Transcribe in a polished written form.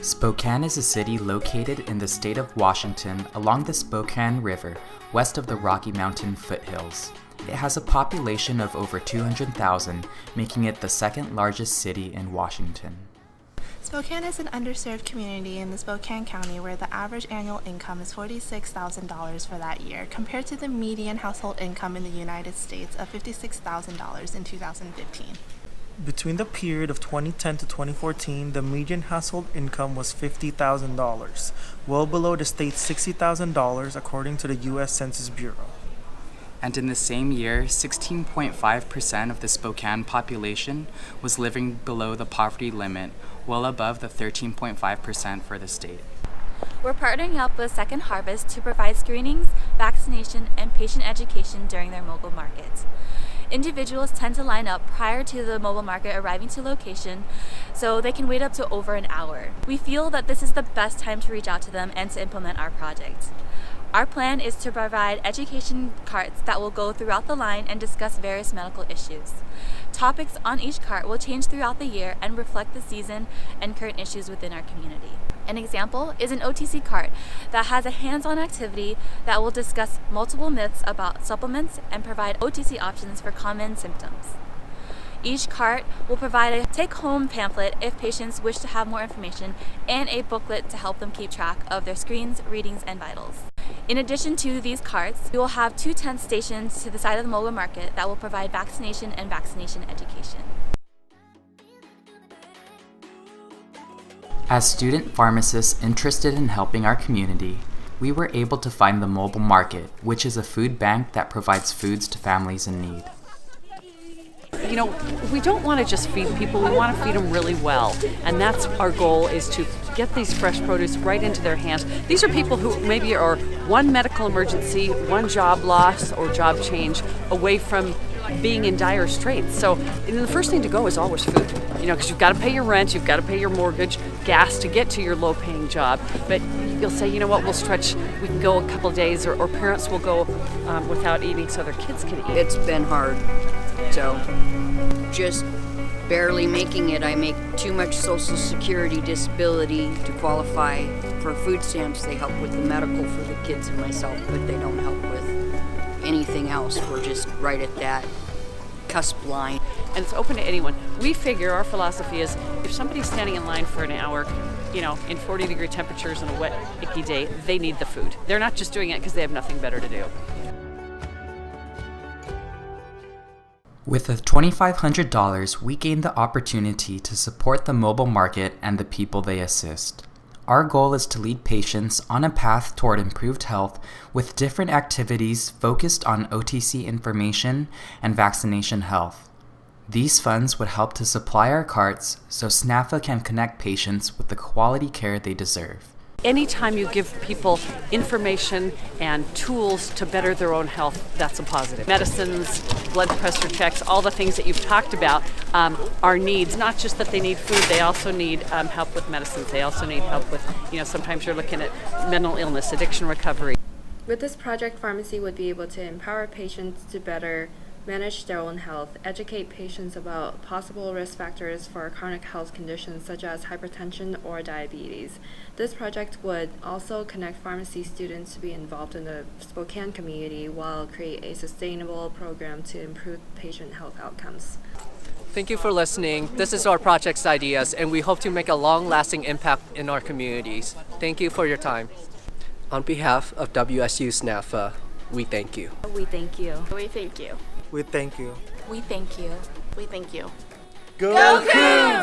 Spokane is a city located in the state of Washington along the Spokane River, west of the Rocky Mountain foothills. It has a population of over 200,000, making it the second largest city in Washington. Spokane is an underserved community in the Spokane County where the average annual income is $46,000 for that year, compared to the median household income in the United States of $56,000 in 2015. Between the period of 2010 to 2014, the median household income was $50,000, well below the state's $60,000 according to the U.S. Census Bureau. And in the same year, 16.5% of the Spokane population was living below the poverty limit, well above the 13.5% for the state. We're partnering up with Second Harvest to provide screenings, vaccination, and patient education during their mobile market. Individuals tend to line up prior to the mobile market arriving to location, so they can wait up to over an hour. We feel that this is the best time to reach out to them and to implement our project. Our plan is to provide education carts that will go throughout the line and discuss various medical issues. Topics on each cart will change throughout the year and reflect the season and current issues within our community. An example is an OTC cart that has a hands-on activity that will discuss multiple myths about supplements and provide OTC options for common symptoms. Each cart will provide a take-home pamphlet if patients wish to have more information and a booklet to help them keep track of their screens, readings, and vitals. In addition to these carts, we will have 2 tent stations to the side of the mobile market that will provide vaccination and vaccination education. As student pharmacists interested in helping our community, we were able to find the mobile market, which is a food bank that provides foods to families in need. You know, we don't want to just feed people, we want to feed them really well. And that's our goal, is to get these fresh produce right into their hands. These are people who maybe are one medical emergency, one job loss or job change away from being in dire straits. So the first thing to go is always food. You know, because you've got to pay your rent, you've got to pay your mortgage, gas to get to your low-paying job. But you'll say, you know what, we'll stretch, we can go a couple of days, or parents will go without eating so their kids can eat. It's been hard, so just barely making it. I make too much Social Security disability to qualify for food stamps. They help with the medical for the kids and myself, but they don't help with anything else. We're just right at that cusp line. And it's open to anyone. We figure our philosophy is if somebody's standing in line for an hour, you know, in 40-degree temperatures on a wet, icky day, they need the food. They're not just doing it because they have nothing better to do. With the $2,500, we gained the opportunity to support the mobile market and the people they assist. Our goal is to lead patients on a path toward improved health with different activities focused on OTC information and vaccination health. These funds would help to supply our carts so SNPhA can connect patients with the quality care they deserve. Anytime you give people information and tools to better their own health, that's a positive. Medicines, blood pressure checks, all the things that you've talked about are needs. Not just that they need food, they also need help with medicines. They also need help with, you know, sometimes you're looking at mental illness, addiction recovery. With this project, pharmacy would be able to empower patients to better manage their own health, educate patients about possible risk factors for chronic health conditions such as hypertension or diabetes. This project would also connect pharmacy students to be involved in the Spokane community while create a sustainable program to improve patient health outcomes. Thank you for listening. This is our project's ideas, and we hope to make a long-lasting impact in our communities. Thank you for your time. On behalf of WSU SNPhA, we thank you. We thank you. We thank you. We thank you. We thank you. We thank you. Go Cougs!